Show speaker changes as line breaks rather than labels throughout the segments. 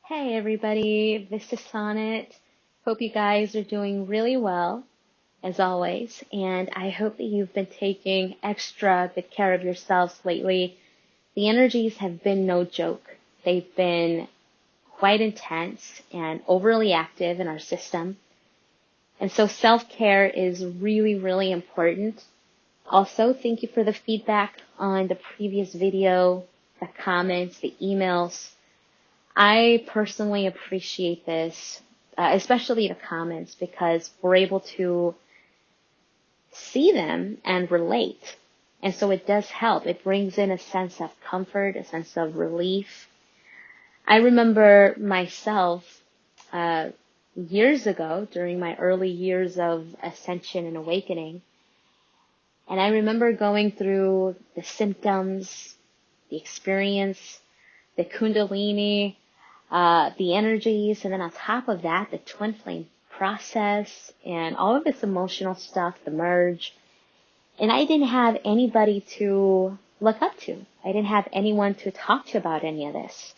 Hey everybody, this is Sonnet. Hope you guys are doing really well, as always, and I hope that you've been taking extra good care of yourselves lately. The energies have been no joke. They've been quite intense and overly active in our system. And so self-care is really, really important. Also, thank you for the feedback on the previous video, the comments, the emails. I personally appreciate this, especially the comments, because we're able to see them and relate. And so it does help. It brings in a sense of comfort, a sense of relief. I remember myself years ago, during my early years of ascension and awakening, and I remember going through the symptoms, the experience, the kundalini, the energies, and then on top of that, the twin flame process and all of this emotional stuff, the merge. And I didn't have anybody to look up to. I didn't have anyone to talk to about any of this.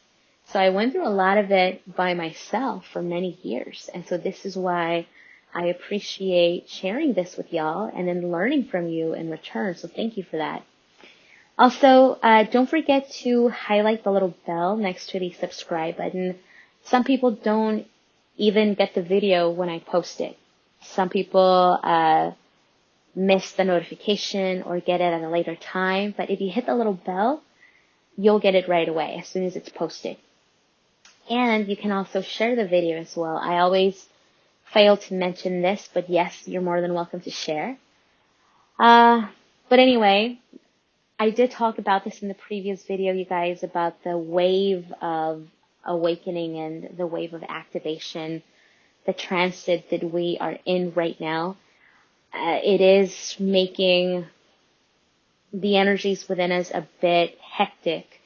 So I went through a lot of it by myself for many years. And so this is why I appreciate sharing this with y'all and then learning from you in return. So thank you for that. Also, don't forget to highlight the little bell next to the subscribe button. Some people don't even get the video when I post it. Some people miss the notification or get it at a later time. But if you hit the little bell, you'll get it right away as soon as it's posted. And you can also share the video as well. I always fail to mention this, but yes, you're more than welcome to share. But anyway, I did talk about this in the previous video, you guys, about the wave of awakening and the wave of activation, the transit that we are in right now. It is making the energies within us a bit hectic.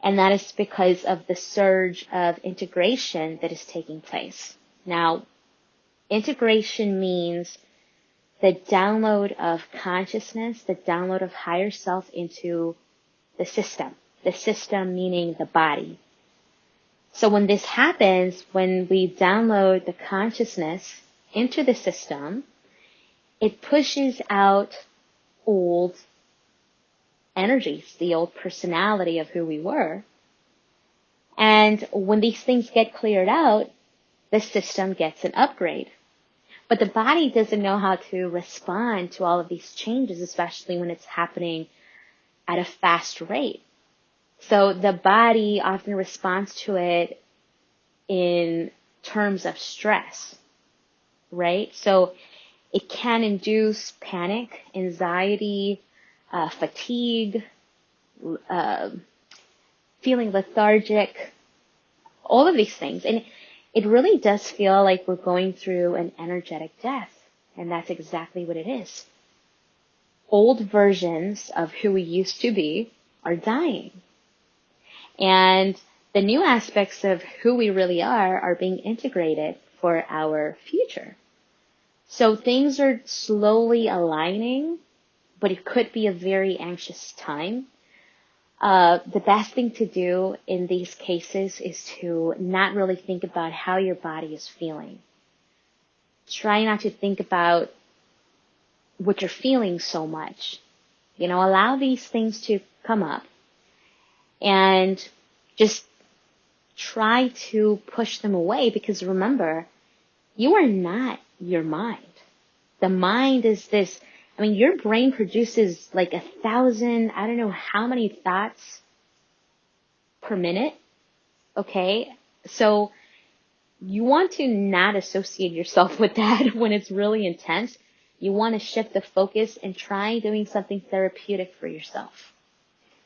And that is because of the surge of integration that is taking place. Now, integration means the download of consciousness, the download of higher self into the system meaning the body. So when this happens, when we download the consciousness into the system, it pushes out old energies, the old personality of who we were. And when these things get cleared out, the system gets an upgrade. But the body doesn't know how to respond to all of these changes, especially when it's happening at a fast rate. So the body often responds to it in terms of stress, right? So it can induce panic, anxiety, fatigue, feeling lethargic, all of these things. And it really does feel like we're going through an energetic death. And that's exactly what it is. Old versions of who we used to be are dying. And the new aspects of who we really are being integrated for our future. So things are slowly aligning, but it could be a very anxious time. The best thing to do in these cases is to not really think about how your body is feeling. Try not to think about what you're feeling so much. Allow these things to come up and just try to push them away, because remember, you are not your mind. The mind is this. Your brain produces like 1,000, I don't know how many thoughts per minute. Okay. So you want to not associate yourself with that when it's really intense. You want to shift the focus and try doing something therapeutic for yourself.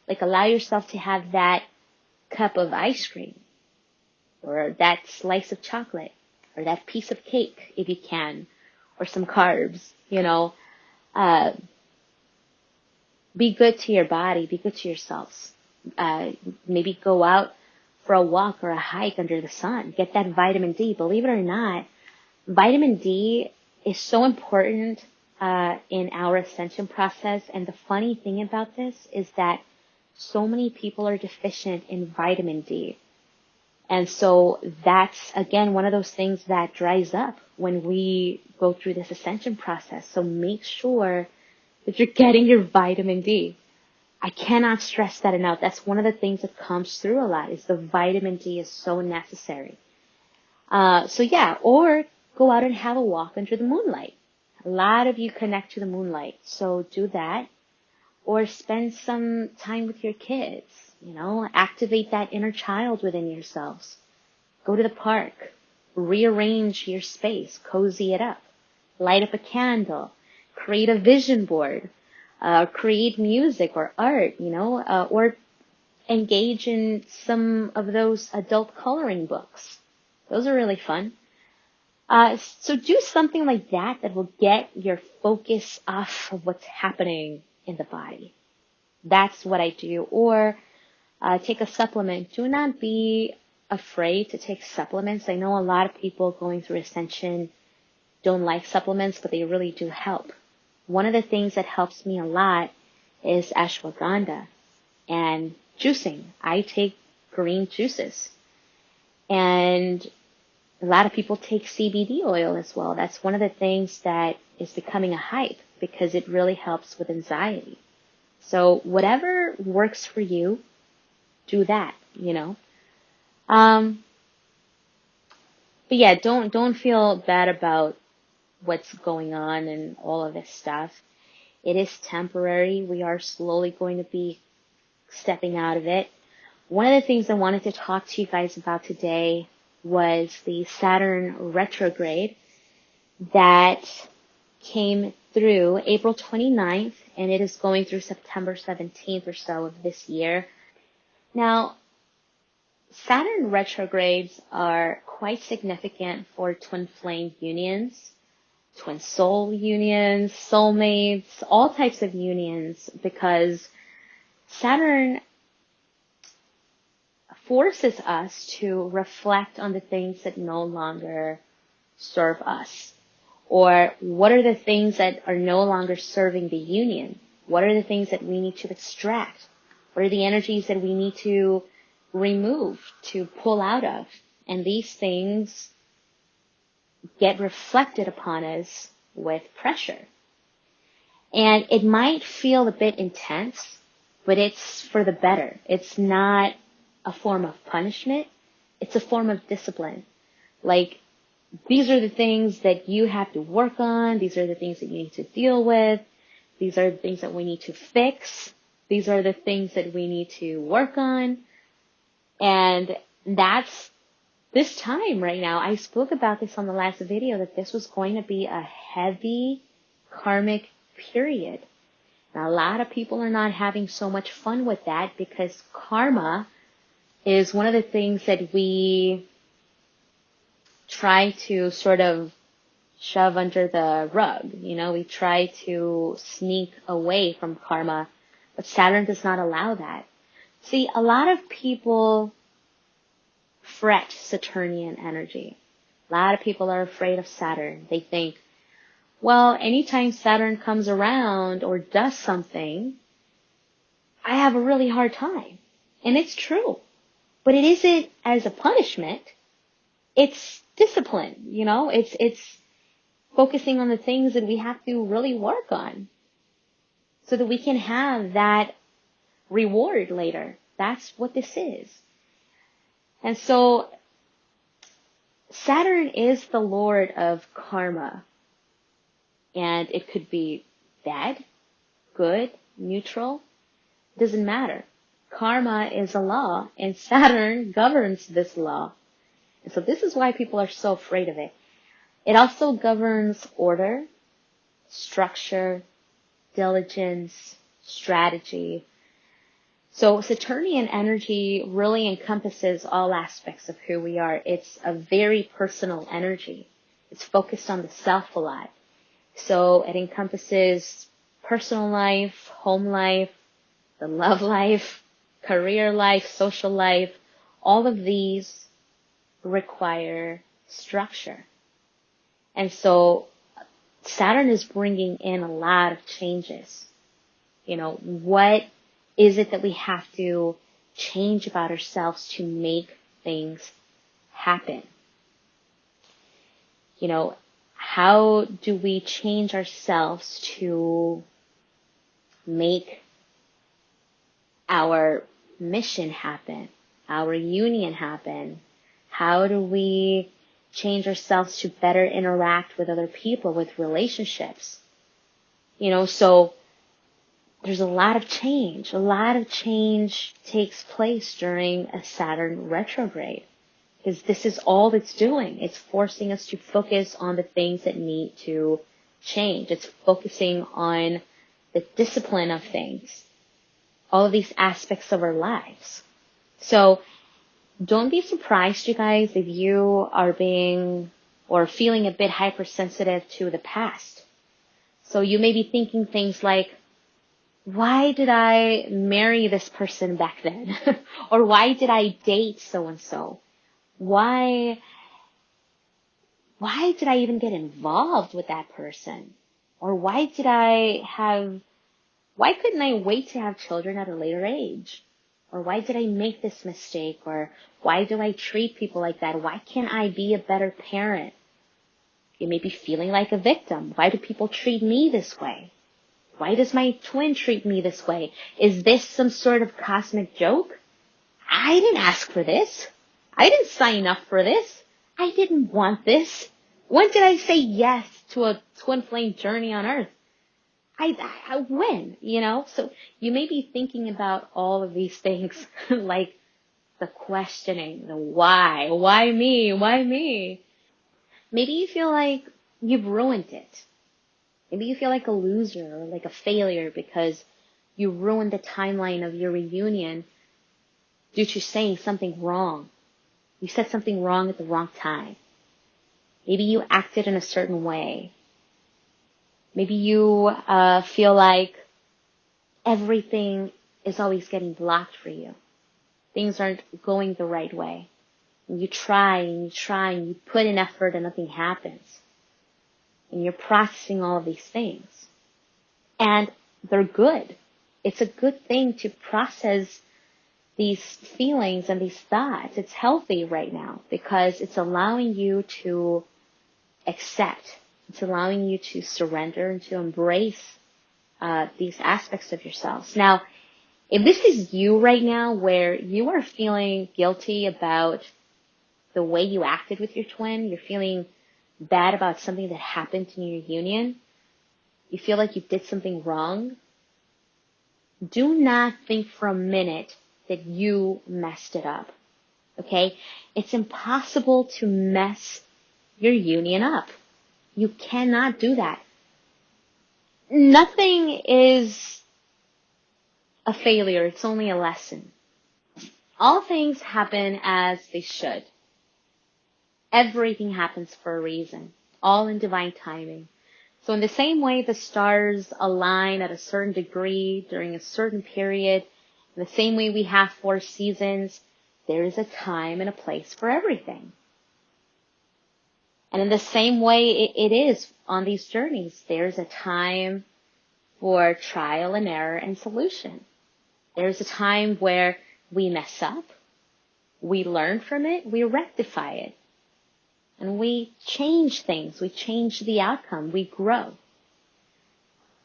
Like allow yourself to have that cup of ice cream or that slice of chocolate or that piece of cake if you can, or some carbs, be good to your body, be good to yourselves. Maybe go out for a walk or a hike under the sun. Get that vitamin D. Believe it or not, vitamin D is so important in our ascension process. And the funny thing about this is that so many people are deficient in vitamin D. And so that's, again, one of those things that dries up when we go through this ascension process. So make sure that you're getting your vitamin D. I cannot stress that enough. That's one of the things that comes through a lot, is the vitamin D is so necessary. So yeah, or go out and have a walk under the moonlight. A lot of you connect to the moonlight, so do that. Or spend some time with your kids, activate that inner child within yourselves. Go to the park, rearrange your space, cozy it up, light up a candle, create a vision board, create music or art, or engage in some of those adult coloring books. Those are really fun. So do something like that will get your focus off of what's happening in the body. That's what I do. Or take a supplement. Do not be afraid to take supplements. I know a lot of people going through ascension don't like supplements, but they really do help. One of the things that helps me a lot is ashwagandha and juicing. I take green juices. And a lot of people take CBD oil as well. That's one of the things that is becoming a hype because it really helps with anxiety. So whatever works for you, do that, But yeah, don't feel bad about what's going on and all of this stuff. It is temporary. We are slowly going to be stepping out of it. One of the things I wanted to talk to you guys about today was the Saturn retrograde that came through April 29th, and it is going through September 17th or so of this year. Now, Saturn retrogrades are quite significant for twin flame unions, twin soul unions, soulmates, all types of unions, because Saturn forces us to reflect on the things that no longer serve us. Or what are the things that are no longer serving the union? What are the things that we need to extract? What are the energies that we need to remove, to pull out of? And these things get reflected upon us with pressure. And it might feel a bit intense, but it's for the better. It's not a form of punishment. It's a form of discipline. Like, these are the things that you have to work on. These are the things that you need to deal with. These are the things that we need to fix. These are the things that we need to work on. And that's this time right now. I spoke about this on the last video, that this was going to be a heavy karmic period. Now, a lot of people are not having so much fun with that, because karma is one of the things that we try to sort of shove under the rug. We try to sneak away from karma, but Saturn does not allow that. See, a lot of people fret Saturnian energy. A lot of people are afraid of Saturn. They think, well, anytime Saturn comes around or does something, I have a really hard time. And it's true. But it isn't as a punishment. It's discipline, It's focusing on the things that we have to really work on so that we can have that reward later. That's what this is. And so Saturn is the lord of karma. And it could be bad, good, neutral. Doesn't matter. Karma is a law, and Saturn governs this law. And so this is why people are so afraid of it. It also governs order, structure, diligence, strategy. So Saturnian energy really encompasses all aspects of who we are. It's a very personal energy. It's focused on the self a lot. So it encompasses personal life, home life, the love life, career life, social life. All of these require structure. And so Saturn is bringing in a lot of changes. What is it that we have to change about ourselves to make things happen. How do we change ourselves to make our mission happen, our union happen? How do we change ourselves to better interact with other people, with relationships? So there's a lot of change. A lot of change takes place during a Saturn retrograde, because this is all it's doing. It's forcing us to focus on the things that need to change. It's focusing on the discipline of things, all of these aspects of our lives. So don't be surprised, you guys, if you are being or feeling a bit hypersensitive to the past. So you may be thinking things like, why did I marry this person back then? Or why did I date so-and-so? Why did I even get involved with that person? Or why couldn't I wait to have children at a later age? Or why did I make this mistake? Or why do I treat people like that? Why can't I be a better parent? You may be feeling like a victim. Why do people treat me this way? Why does my twin treat me this way? Is this some sort of cosmic joke? I didn't ask for this. I didn't sign up for this. I didn't want this. When did I say yes to a twin flame journey on Earth? When? So you may be thinking about all of these things like the questioning, the why me? Why me? Maybe you feel like you've ruined it. Maybe you feel like a loser or like a failure because you ruined the timeline of your reunion due to saying something wrong. You said something wrong at the wrong time. Maybe you acted in a certain way. Maybe you feel like everything is always getting blocked for you. Things aren't going the right way. And you try and you put in effort and nothing happens. And you're processing all of these things. And they're good. It's a good thing to process these feelings and these thoughts. It's healthy right now because it's allowing you to accept. It's allowing you to surrender and to embrace these aspects of yourselves. Now, if this is you right now where you are feeling guilty about the way you acted with your twin, you're feeling bad about something that happened in your union, you feel like you did something wrong, do not think for a minute that you messed it up. Okay? It's impossible to mess your union up. You cannot do that. Nothing is a failure. It's only a lesson. All things happen as they should. Everything happens for a reason, all in divine timing. So in the same way the stars align at a certain degree during a certain period, in the same way we have 4 seasons, there is a time and a place for everything. And in the same way it is on these journeys. There's a time for trial and error and solution. There's a time where we mess up, we learn from it, we rectify it. And we change things. We change the outcome. We grow.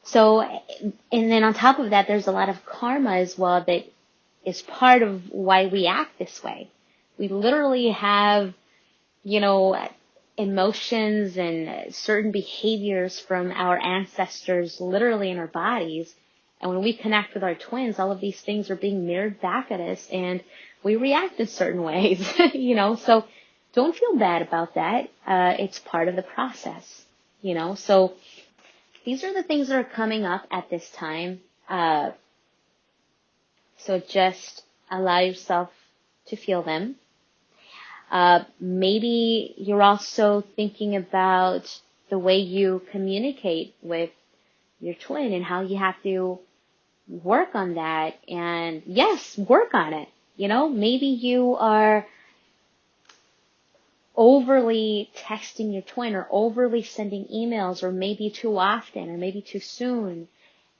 So, and then on top of that, there's a lot of karma as well that is part of why we act this way. We literally have, emotions and certain behaviors from our ancestors literally in our bodies. And when we connect with our twins, all of these things are being mirrored back at us and we react in certain ways, so don't feel bad about that. It's part of the process, So these are the things that are coming up at this time. So just allow yourself to feel them. Maybe you're also thinking about the way you communicate with your twin and how you have to work on that. And yes, work on it. Maybe you are overly texting your twin or overly sending emails or maybe too often or maybe too soon.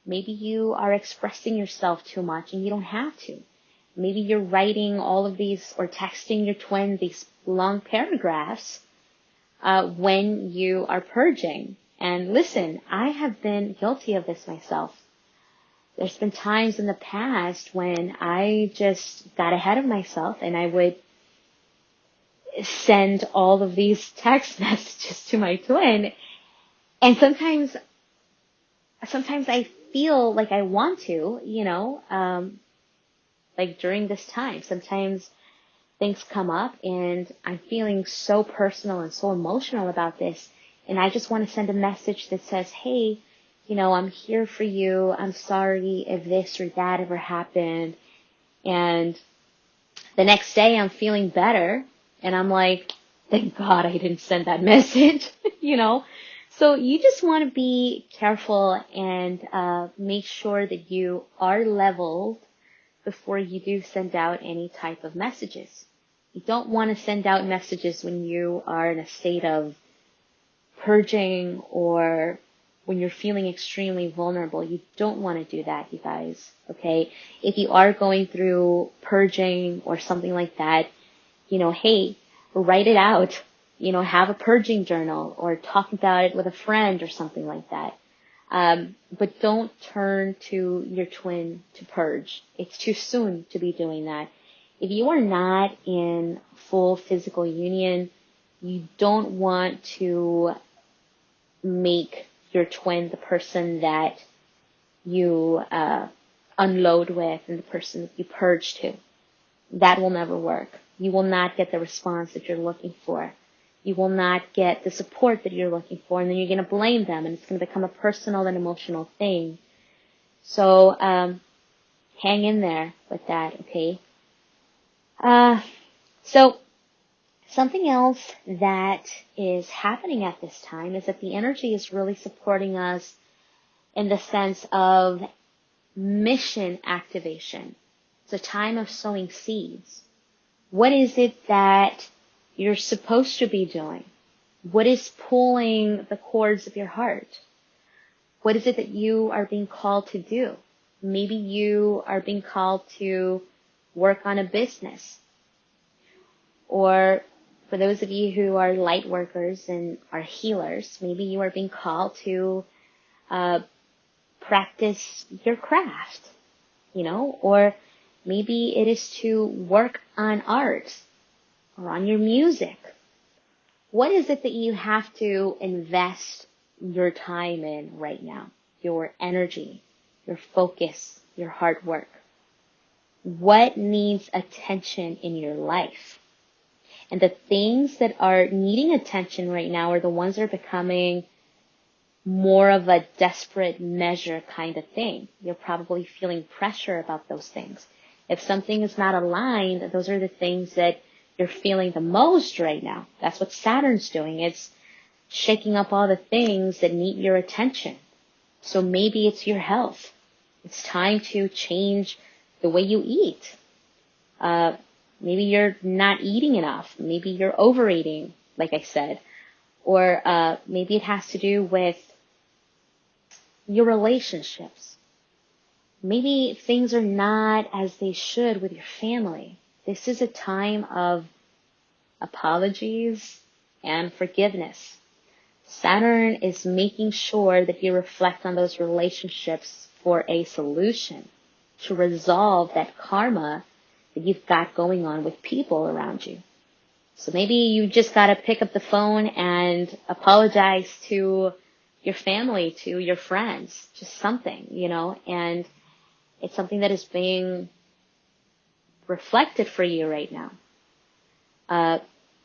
Maybe you are expressing yourself too much and you don't have to. Maybe you're writing all of these or texting your twin these long paragraphs when you are purging. And listen, I have been guilty of this myself. There's been times in the past when I just got ahead of myself and I would send all of these text messages to my twin. And sometimes I feel like I want to, like during this time, sometimes things come up and I'm feeling so personal and so emotional about this. And I just want to send a message that says, hey, I'm here for you. I'm sorry if this or that ever happened. And the next day I'm feeling better. And I'm like, thank God I didn't send that message, So you just want to be careful and make sure that you are leveled before you do send out any type of messages. You don't want to send out messages when you are in a state of purging or when you're feeling extremely vulnerable. You don't want to do that, you guys, okay? If you are going through purging or something like that, hey, write it out. Have a purging journal or talk about it with a friend or something like that. But don't turn to your twin to purge. It's too soon to be doing that. If you are not in full physical union, you don't want to make your twin the person that you unload with and the person that you purge to. That will never work. You will not get the response that you're looking for. You will not get the support that you're looking for, and then you're going to blame them, and it's going to become a personal and emotional thing. So hang in there with that, okay? So something else that is happening at this time is that the energy is really supporting us in the sense of mission activation. It's a time of sowing seeds. What is it that you're supposed to be doing? What is pulling the cords of your heart? What is it that you are being called to do? Maybe you are being called to work on a business. Or for those of you who are light workers and are healers, maybe you are being called to practice your craft, or maybe it is to work on art or on your music. What is it that you have to invest your time in right now? Your energy, your focus, your hard work. What needs attention in your life? And the things that are needing attention right now are the ones that are becoming more of a desperate measure kind of thing. You're probably feeling pressure about those things. If something is not aligned, those are the things that you're feeling the most right now. That's what Saturn's doing. It's shaking up all the things that need your attention. So maybe it's your health. It's time to change the way you eat. Maybe you're not eating enough. Maybe you're overeating, like I said. Or maybe it has to do with your relationships. Maybe things are not as they should with your family. This is a time of apologies and forgiveness. Saturn is making sure that you reflect on those relationships for a solution to resolve that karma that you've got going on with people around you. So maybe you just got to pick up the phone and apologize to your family, to your friends, just something, and it's something that is being reflected for you right now.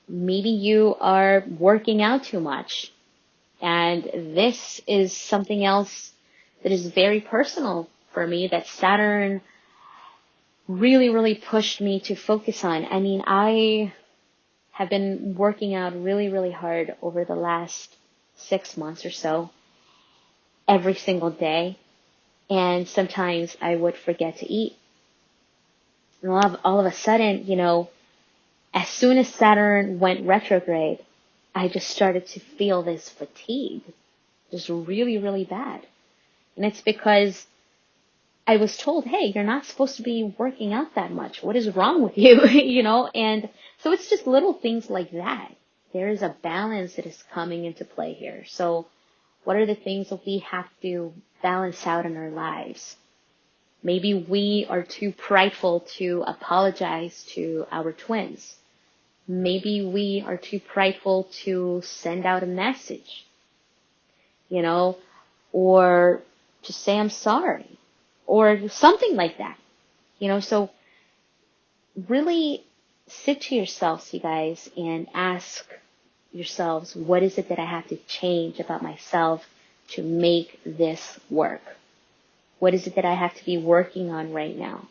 Maybe you are working out too much, and this is something else that is very personal for me that Saturn really, really pushed me to focus on. I mean, I have been working out really, really hard over the last 6 months or so, every single day, and sometimes I would forget to eat. And all of a sudden, as soon as Saturn went retrograde, I just started to feel this fatigue, just really, really bad. And it's because I was told, hey, you're not supposed to be working out that much. What is wrong with you? And so it's just little things like that. There is a balance that is coming into play here. So what are the things that we have to balance out in our lives? Maybe we are too prideful to apologize to our twins. Maybe we are too prideful to send out a message, or to say I'm sorry, or something like that. So really sit to yourselves, you guys, and ask yourselves, what is it that I have to change about myself to make this work? What is it that I have to be working on right now?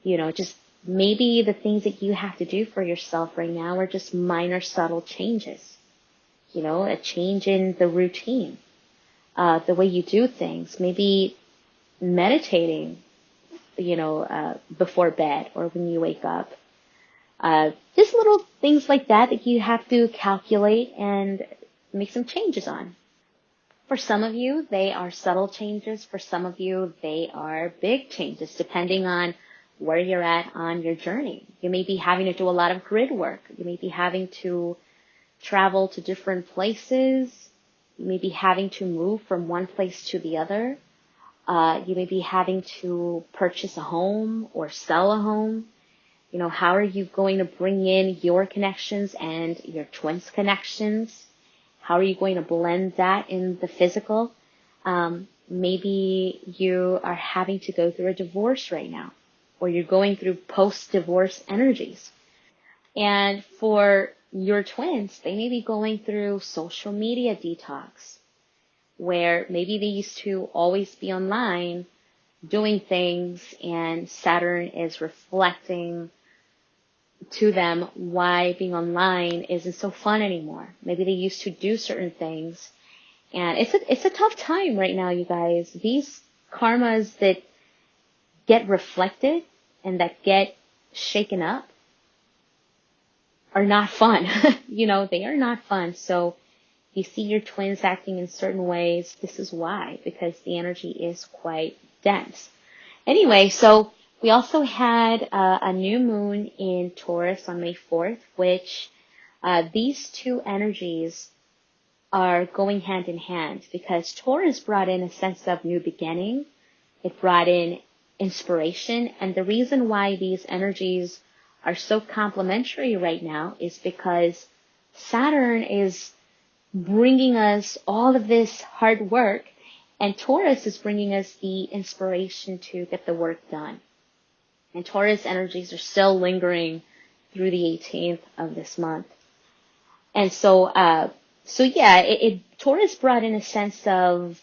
Just maybe the things that you have to do for yourself right now are just minor, subtle changes. A change in the routine, the way you do things. Maybe meditating, before bed or when you wake up. Just little things like that you have to calculate and make some changes on. For some of you, they are subtle changes. For some of you, they are big changes, depending on where you're at on your journey. You may be having to do a lot of grid work. You may be having to travel to different places. You may be having to move from one place to the other. You may be having to purchase a home or sell a home. How are you going to bring in your connections and your twins' connections? How are you going to blend that in the physical? Maybe you are having to go through a divorce right now, or you're going through post-divorce energies. And for your twins, they may be going through social media detox, where maybe they used to always be online doing things, and Saturn is reflecting to them why being online isn't so fun anymore. Maybe they used to do certain things, and it's a tough time right now, you guys. These karmas that get reflected and that get shaken up are not fun. They are not fun. So you see your twins acting in certain ways. This is why, because the energy is quite dense. Anyway, so we also had a new moon in Taurus on May 4th, which these two energies are going hand in hand, because Taurus brought in a sense of new beginning. It brought in inspiration. And the reason why these energies are so complementary right now is because Saturn is bringing us all of this hard work, and Taurus is bringing us the inspiration to get the work done. And Taurus energies are still lingering through the 18th of this month. And so Taurus brought in a sense of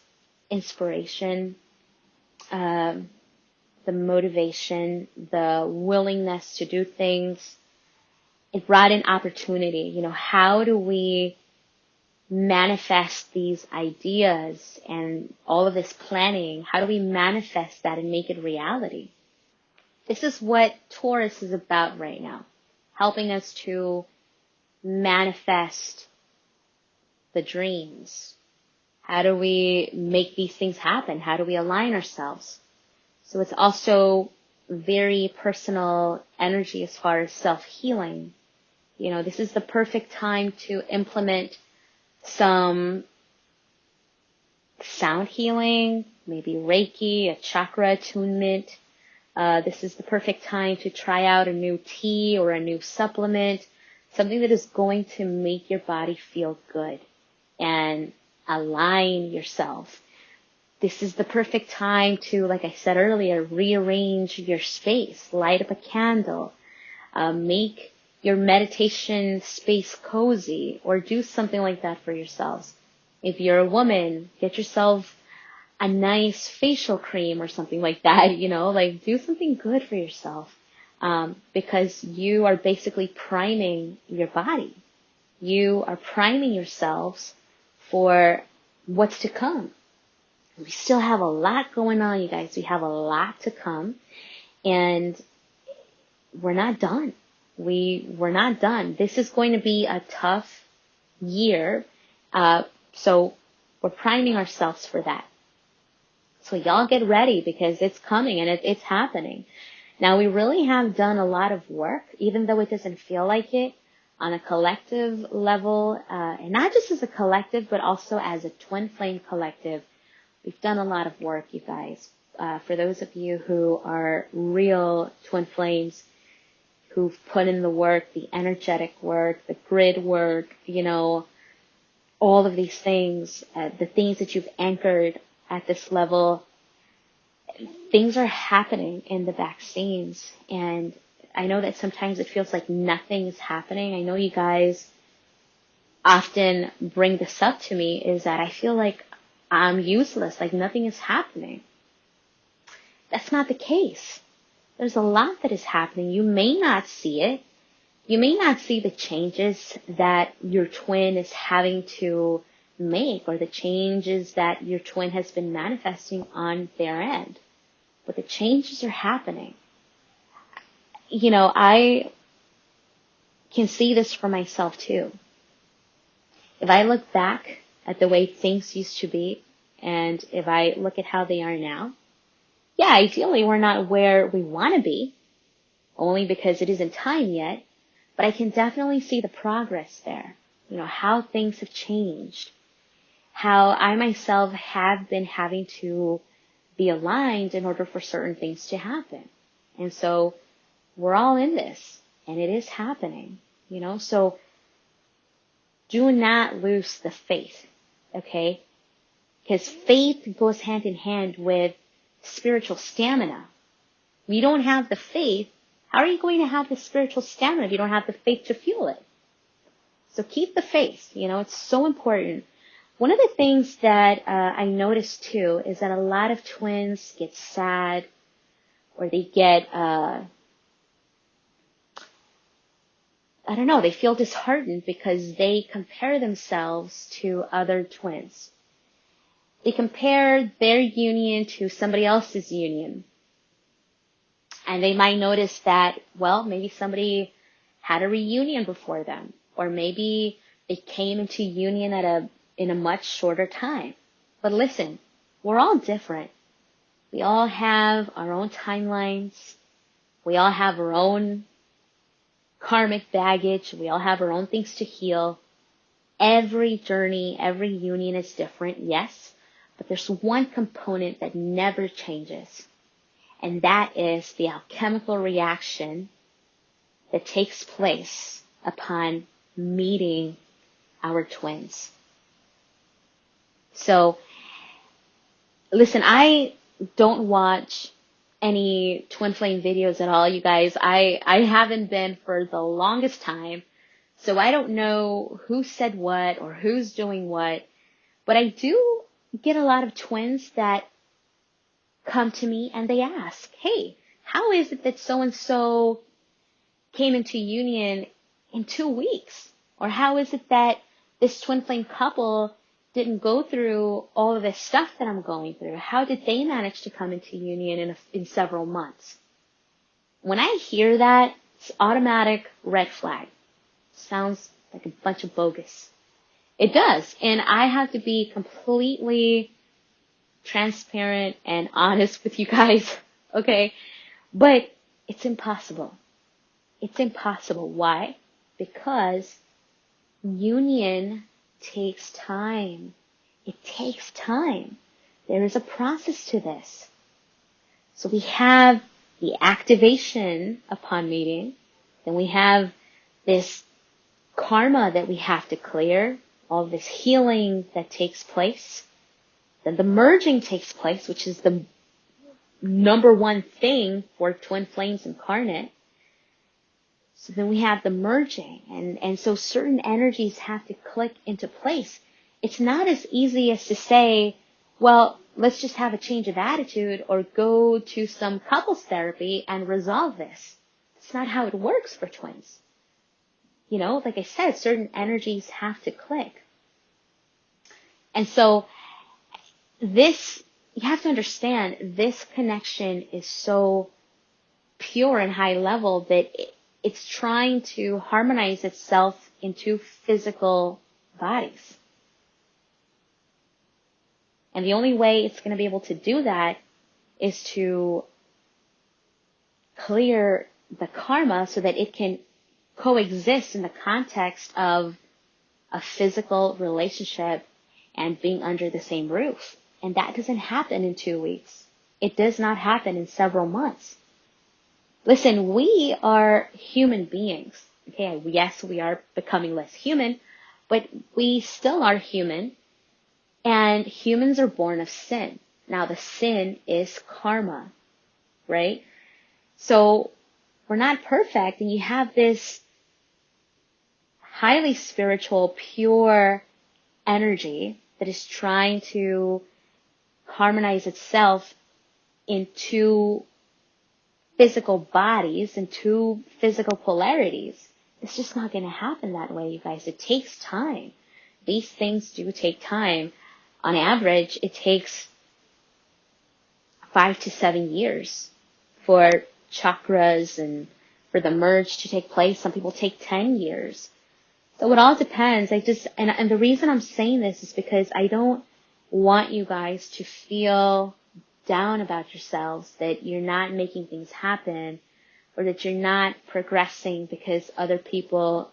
inspiration, the motivation, the willingness to do things. It brought in opportunity. How do we manifest these ideas and all of this planning? How do we manifest that and make it reality? This is what Taurus is about right now, helping us to manifest the dreams. How do we make these things happen? How do we align ourselves? So it's also very personal energy as far as self-healing. This is the perfect time to implement some sound healing, maybe Reiki, a chakra attunement. This is the perfect time to try out a new tea or a new supplement, something that is going to make your body feel good and align yourself. This is the perfect time to, like I said earlier, rearrange your space, light up a candle, make your meditation space cozy, or do something like that for yourselves. If you're a woman, get yourself a nice facial cream or something like that, do something good for yourself, because you are basically priming your body. You are priming yourselves for what's to come. We still have a lot going on, you guys. We have a lot to come, and we're not done. We're not done. This is going to be a tough year, so we're priming ourselves for that. So y'all get ready because it's coming and it's happening. Now, we really have done a lot of work, even though it doesn't feel like it, on a collective level, and not just as a collective, but also as a twin flame collective. We've done a lot of work, you guys. For those of you who are real twin flames, who've put in the work, the energetic work, the grid work, all of these things, the things that you've anchored at this level, things are happening in the back scenes. And I know that sometimes it feels like nothing is happening. I know you guys often bring this up to me, is that I feel like I'm useless, like nothing is happening. That's not the case. There's a lot that is happening. You may not see it. You may not see the changes that your twin is having to make, or the changes that your twin has been manifesting on their end. But the changes are happening. I can see this for myself too. If I look back at the way things used to be, and if I look at how they are now, yeah, ideally we're not where we want to be, only because it isn't time yet, but I can definitely see the progress there. How things have changed, how I myself have been having to be aligned in order for certain things to happen. And so we're all in this, and it is happening, so do not lose the faith, okay? Because faith goes hand in hand with spiritual stamina. If you don't have the faith, how are you going to have the spiritual stamina if you don't have the faith to fuel it? So keep the faith, it's so important. One of the things that I noticed too is that a lot of twins get sad, or they get, they feel disheartened because they compare themselves to other twins. They compare their union to somebody else's union. And they might notice that, maybe somebody had a reunion before them, or maybe they came into union in a much shorter time. But listen, we're all different. We all have our own timelines. We all have our own karmic baggage. We all have our own things to heal. Every journey, every union is different, yes, but there's one component that never changes, and that is the alchemical reaction that takes place upon meeting our twins. So, listen, I don't watch any twin flame videos at all, you guys. I haven't been for the longest time, so I don't know who said what or who's doing what, but I do get a lot of twins that come to me and they ask, hey, how is it that so-and-so came into union in 2 weeks? Or how is it that this twin flame couple didn't go through all of this stuff that I'm going through? How did they manage to come into union in several months? When I hear that, it's automatic red flag. Sounds like a bunch of bogus. It does. And I have to be completely transparent and honest with you guys, okay? But it's impossible. It's impossible. Why? Because union takes time. It takes time. There is a process to this. So we have the activation upon meeting. Then we have this karma that we have to clear. All this healing that takes place. Then the merging takes place, which is the number one thing for twin flames incarnate. So then we have the merging, and so certain energies have to click into place. It's not as easy as to say, well, let's just have a change of attitude or go to some couples therapy and resolve this. That's not how it works for twins. Like I said, certain energies have to click. And so this, you have to understand, this connection is so pure and high level that it's trying to harmonize itself into physical bodies. And the only way it's going to be able to do that is to clear the karma so that it can coexist in the context of a physical relationship and being under the same roof. And that doesn't happen in 2 weeks. It does not happen in several months. Listen, we are human beings. Okay, yes, we are becoming less human, but we still are human. And humans are born of sin. Now, the sin is karma, right? So we're not perfect, and you have this highly spiritual, pure energy that is trying to harmonize itself in two physical bodies and two physical polarities. It's just not going to happen that way, you guys. It takes time. These things do take time. On average, it takes 5 to 7 years for chakras and for the merge to take place. Some people take 10 years. So it all depends. And the reason I'm saying this is because I don't want you guys to feel down about yourselves, that you're not making things happen, or that you're not progressing because other people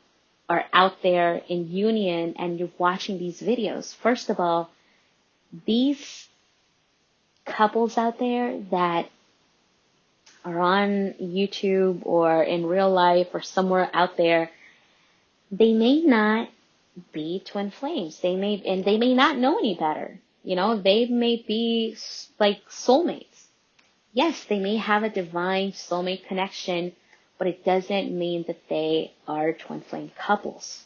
are out there in union and you're watching these videos. First of all, these couples out there that are on YouTube or in real life or somewhere out there, they may not be twin flames. They may not know any better. You know, they may be like soulmates. Yes, they may have a divine soulmate connection, but it doesn't mean that they are twin flame couples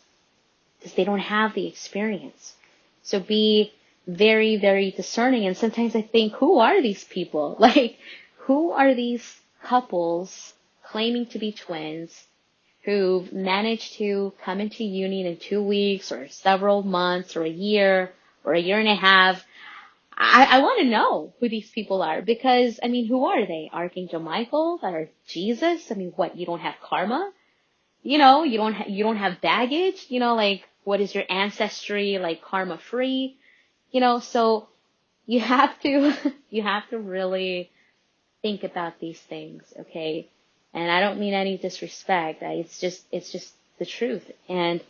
because they don't have the experience. So be very, very discerning. And sometimes I think, who are these people? Like, who are these couples claiming to be twins who've managed to come into union in 2 weeks or several months or a year and a half? I want to know who these people are, because, I mean, who are they? Archangel Michael or Jesus? I mean, what, you don't have karma? You know, you don't have baggage? You know, like, what is your ancestry, like, karma free? You know, so you have to, you have to really think about these things, okay? And I don't mean any disrespect. It's just the truth. And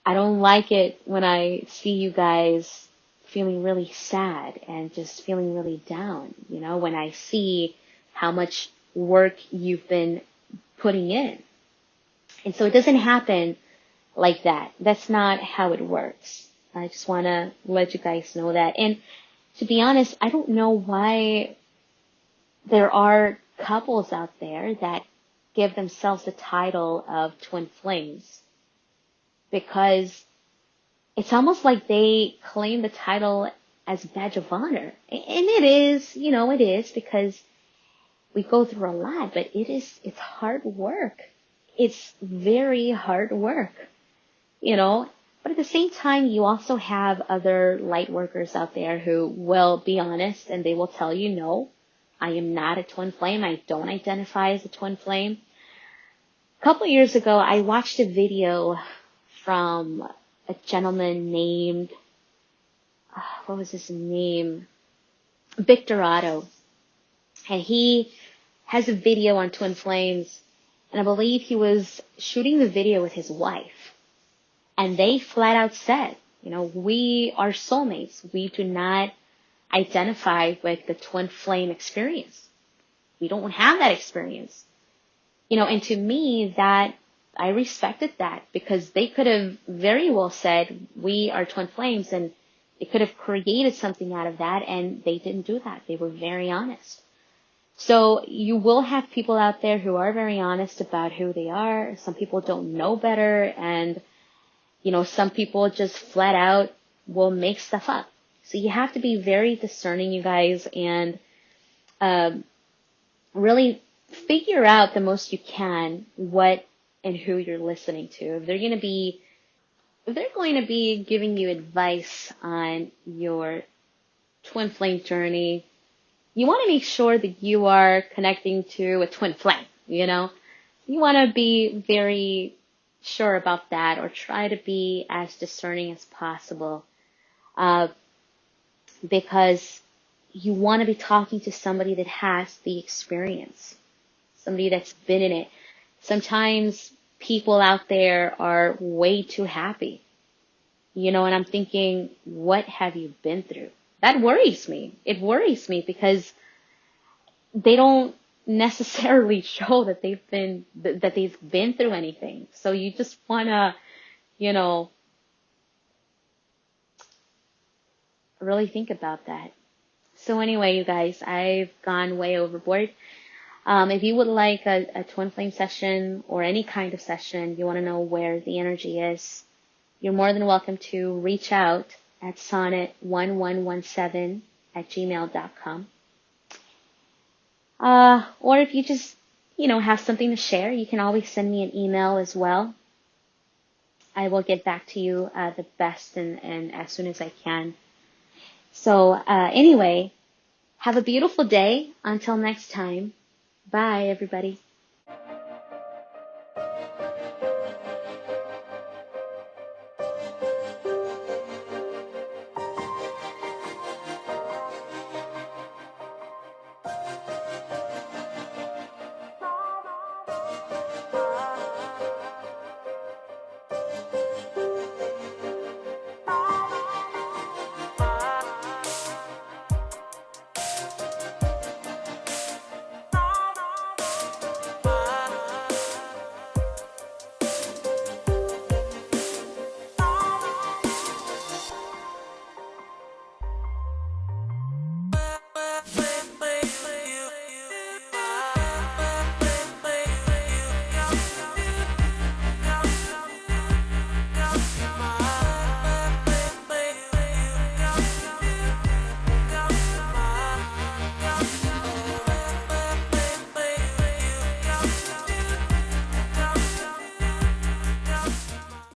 I don't like it when I see you guys feeling really sad and just feeling really down, you know, when I see how much work you've been putting in. And so it doesn't happen like that. That's not how it works. I just want to let you guys know that. And to be honest, I don't know why there are couples out there that give themselves the title of twin flames, because it's almost like they claim the title as a badge of honor. And it is, you know, it is, because we go through a lot, but it's hard work. It's very hard work, you know. But at the same time, you also have other light workers out there who will be honest and they will tell you, no, I am not a twin flame. I don't identify as a twin flame. A couple years ago, I watched a video from a gentleman named, what was his name? Victor Otto. And he has a video on twin flames. And I believe he was shooting the video with his wife. And they flat out said, you know, we are soulmates. We do not identify with the twin flame experience. We don't have that experience. You know, and to me, that I respected that, because they could have very well said, we are twin flames, and they could have created something out of that, and they didn't do that. They were very honest. So you will have people out there who are very honest about who they are. Some people don't know better, and, you know, some people just flat out will make stuff up. So you have to be very discerning, you guys, and really figure out the most you can what and who you're listening to. If they're going to be giving you advice on your twin flame journey, you want to make sure that you are connecting to a twin flame, you know? You want to be very sure about that, or try to be as discerning as possible. because you want to be talking to somebody that has the experience, somebody that's been in it. Sometimes people out there are way too happy, and I'm thinking, what have you been through? That worries me. It worries me because they don't necessarily show that they've been through anything. So you just want to, really think about that. So anyway, you guys, I've gone way overboard. If you would like a twin flame session or any kind of session, you want to know where the energy is, you're more than welcome to reach out at sonnet1117@gmail.com. Or if you just, have something to share, you can always send me an email as well. I will get back to you the best and as soon as I can. So anyway, have a beautiful day. Until next time. Bye, everybody.